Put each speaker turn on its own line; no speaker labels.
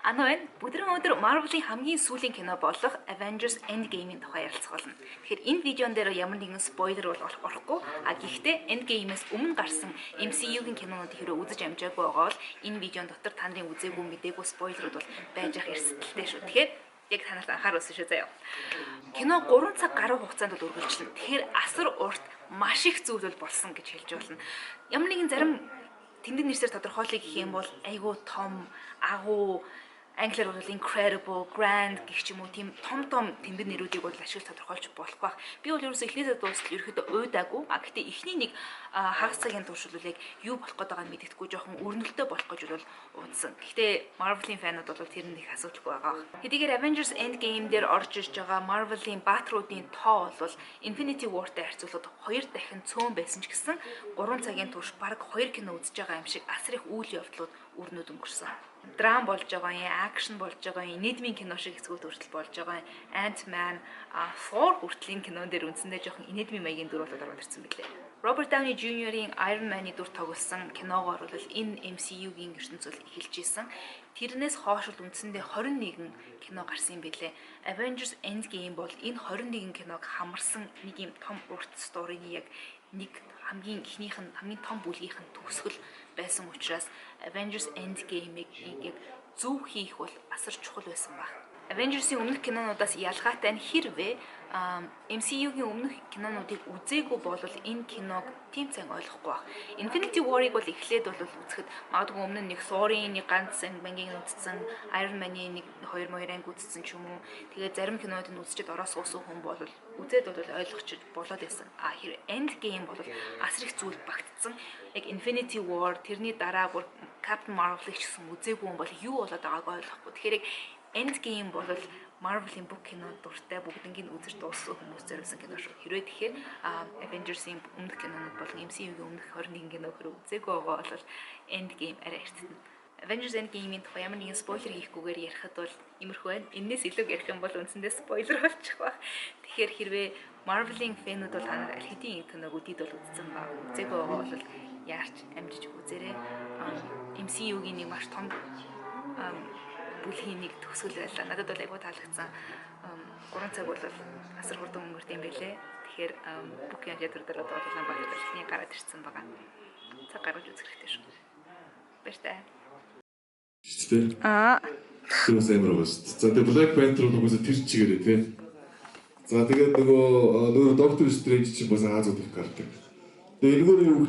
Ано байна. Өдөр Marvel-ийн хамгийн сүүлийн кино болох Avengers Endgame-ийн тухай ярилцах болно. Тэгэхээр энэ видеон дээр ямар нэгэн спойлер бол орохгүй. Гэхдээ Endgame-ээс өмнө гарсан MCU-гийн кинонуудыг хэрэг үзэж амжаагүй байгаа бол энэ видеон дотор та нарын үзээгүй мэдээгүй спойлерууд бол байж ах эрсдэлтэй шүү. Тэгэхээр яг танарт анхаар үзсэн шүү заяа. Кино 3 цаг гаруй хугацаанд бол үргэлжлэн. Тэгэхээр асар урт маш их зүйл бол болсон гэж хэлж болно. Ямар нэгэн зарим тэмдэг нэрсээр тодорхойлох гэх юм бол айгүй том, агуу, англиар бол incredible, grand гэх ч юм уу тийм том тэмдэг нэрүүдийг бол ашиглаж тодорхойлж болох байх. Би бол ерөөсөө эхнээсээ дуустал ерөөхдөө уйдаагүй. Гэхдээ эхний нэг хагас цагийн турш бол яг юу болох гээд байгааг мэддэхгүй жоохон өрнөлтөө болох гэж бол уудсан. Гэхдээ Marvel-ийн фанууд бол тэр нь их асуудалгүй байгаа. Хэдийгээр Avengers Endgame дээр орж ирж байгаа Marvel-ийн баатруудын тоо бол Infinity War-тай харьцуулахад 2 дахин цөөн байсан ч гэсэн 3 цагийн турш бараг 2 кино үзэж байгаа юм шиг асар их үйл явдлууд өрнөд өнгөрсөн. Драм болж байгаа юм, акшн болж байгаа юм, нийтмийн кино шиг хэсгүүд хүртэл болж байгаа юм. Ant-Man, Thor хүртлийн кинон дээр үндсэндээ жоохон инедмийн маягийн дүр болоод ороод ирсэн билээ. Robert Downey Jr.-ийн Iron Man-ы дүр тоглосон киногоор бол энэ MCU-гийн ертөнцийн эхэлж исэн. Тэрнээс хойш бол үндсэндээ 21 кино гарсан юм билээ. Avengers Endgame бол энэ 21 киног хамарсан нэг юм том урт сторийн яг нэг хамгийн ихнийх нь хамгийн том бүлгийнх нь төгсгөл байсан учраас Avengers Endgame-ийг яг зөв хийх бол асар чухал байсан баг. Avengers-ийн өмнөх кинонуудаас ялгаатай нь хэрвээ MCU-гийн өмнөх кинонуудыг үзээгүй бол энэ киног тийм сайн ойлгохгүй баг. Infinity War-ыг бол эхлээд бол үзэхэд магадгүй өмнө нэг Thor-ийн нэг ганц бангийн үзсэн, Iron Man-ийн нэг 2 анги үзсэн ч юм уу. Тэгээд зарим кинонуудыг үзчихэд ороос уусан хүн бол үзээд бол ойлгочих болоод байсан. Хэрэг Endgame бол асар их зүйл багтсан. Яг Infinity War тэрний дараа бүр Captain Marvel-ыг ч гэсэн үзээгүй хүн бол юу болоод байгааг ойлгохгүй. Тэгэхээр яг Endgame бол Marvel-ийн бүх кинод дуртай бүгднийг үзэж дууссан хүмүүс зориулсан кино шүү. Хэрвээ тэгэхээр Avengers-ийн өмнөх кинонууд болон MCU-гийн өмнөх 21 кино хэрэг үзээгүй байгаа бол Endgame арай эртнэ. Avengers Endgame-ийн тухай ямар нэгэн спойлер хийхгүйгээр ярихад бол иймэрхүү байна. Энээс илүү ярих юм бол үндсэндээ спойлер болчих баг. Тэгэхээр хэрвээ Marvel-ийн фэнүүд бол танаар аль хэдийн киног үдид бол үзсэн ба үзээгүй байгаа бол яарч амжиж үзээрэй. MCU-гийн нэг маш том бүлгийн нэг төгсгөл байлаа. Надад бол айгүй таалагдсан. 3 цаг бол асар хурдан өнгөрд юм байлээ. Тэгэхээр бүх юм ядар дээр одоо Улаанбаатар дэлхний гараад ирсэн байгаа. Цаг гаргаж үзэх хэрэгтэй шүү. Баяртай.
Тэр бас амар байгаа шүү. За тэгээ Black Panther угсаа тэр чигээрээ тий. За тэгээд нөгөө Doctor Strange чинь бас Азууд их гардаг. Тэгээ энэгээр